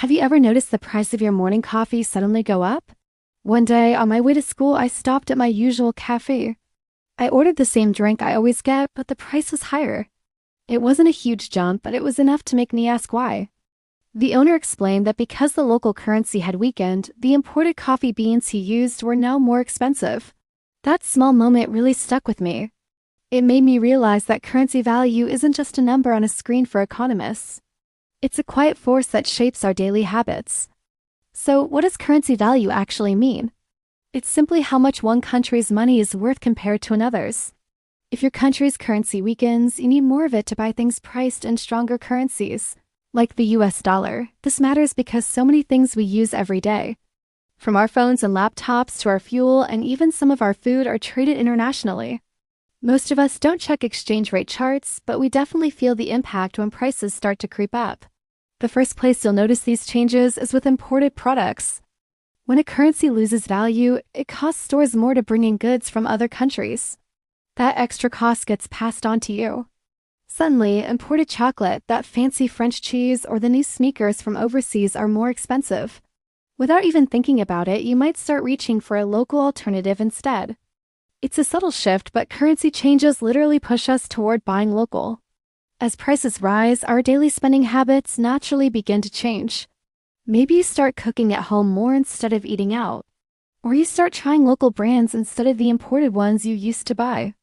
Have you ever noticed the price of your morning coffee suddenly go up? One day, on my way to school, I stopped at my usual cafe. I ordered the same drink I always get, but the price was higher. It wasn't a huge jump, but it was enough to make me ask why. The owner explained that because the local currency had weakened, the imported coffee beans he used were now more expensive. That small moment really stuck with me. It made me realize that currency value isn't just a number on a screen for economists. It's a quiet force that shapes our daily habits. So, what does currency value actually mean? It's simply how much one country's money is worth compared to another's. If your country's currency weakens, you need more of it to buy things priced in stronger currencies, like the US dollar. This matters because so many things we use every day, from our phones and laptops to our fuel and even some of our food, are traded internationally. Most of us don't check exchange rate charts, but we definitely feel the impact when prices start to creep up. The first place you'll notice these changes is with imported products. When a currency loses value, it costs stores more to bring in goods from other countries. That extra cost gets passed on to you. Suddenly, imported chocolate, that fancy French cheese, or the new sneakers from overseas are more expensive. Without even thinking about it, you might start reaching for a local alternative instead. It's a subtle shift, but currency changes literally push us toward buying local. As prices rise, our daily spending habits naturally begin to change. Maybe you start cooking at home more instead of eating out. Or you start trying local brands instead of the imported ones you used to buy.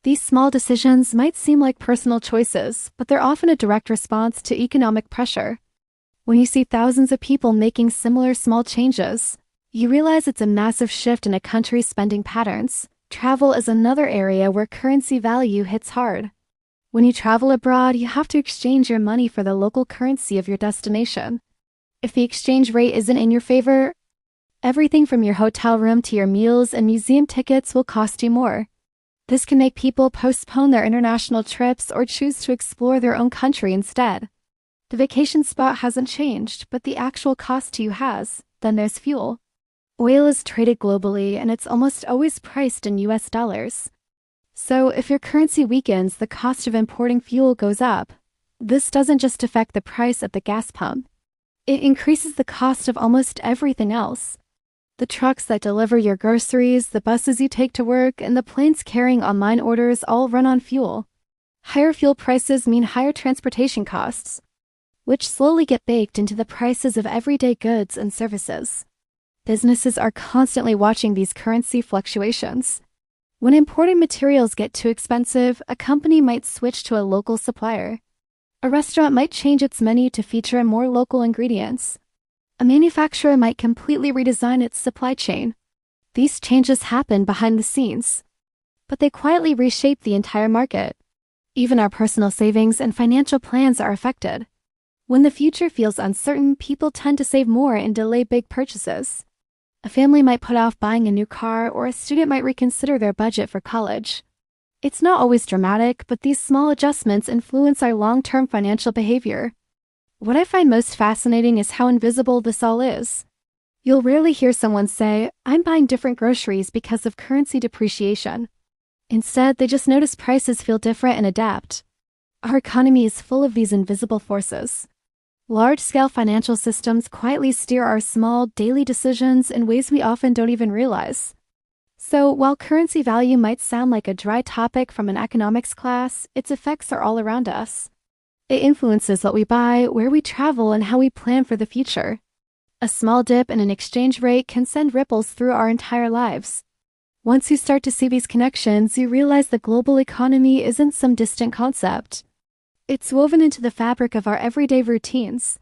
These small decisions might seem like personal choices, but they're often a direct response to economic pressure. When you see thousands of people making similar small changes, you realize it's a massive shift in a country's spending patterns. Travel is another area where currency value hits hard. When you travel abroad, you have to exchange your money for the local currency of your destination. If the exchange rate isn't in your favor, everything from your hotel room to your meals and museum tickets will cost you more. This can make people postpone their international trips or choose to explore their own country instead. The vacation spot hasn't changed, but the actual cost to you has. Then there's fuel. Oil is traded globally, and it's almost always priced in US dollars. So if your currency weakens, the cost of importing fuel goes up. This doesn't just affect the price at the gas pump. It increases the cost of almost everything else. The trucks that deliver your groceries, the buses you take to work, and the planes carrying online orders all run on fuel. Higher fuel prices mean higher transportation costs, which slowly get baked into the prices of everyday goods and services. Businesses are constantly watching these currency fluctuations. When imported materials get too expensive, a company might switch to a local supplier. A restaurant might change its menu to feature more local ingredients. A manufacturer might completely redesign its supply chain. These changes happen behind the scenes, but they quietly reshape the entire market. Even our personal savings and financial plans are affected. When the future feels uncertain, people tend to save more and delay big purchases. A family might put off buying a new car, or a student might reconsider their budget for college. It's not always dramatic, but these small adjustments influence our long-term financial behavior. What I find most fascinating is how invisible this all is. You'll rarely hear someone say, "I'm buying different groceries because of currency depreciation." Instead, they just notice prices feel different and adapt. Our economy is full of these invisible forces. Large-scale financial systems quietly steer our small, daily decisions in ways we often don't even realize. So, while currency value might sound like a dry topic from an economics class, its effects are all around us. It influences what we buy, where we travel, and how we plan for the future. A small dip in an exchange rate can send ripples through our entire lives. Once you start to see these connections, you realize the global economy isn't some distant concept. It's woven into the fabric of our everyday routines.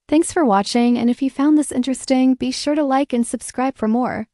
Thanks for watching, and if you found this interesting, be sure to like and subscribe for more.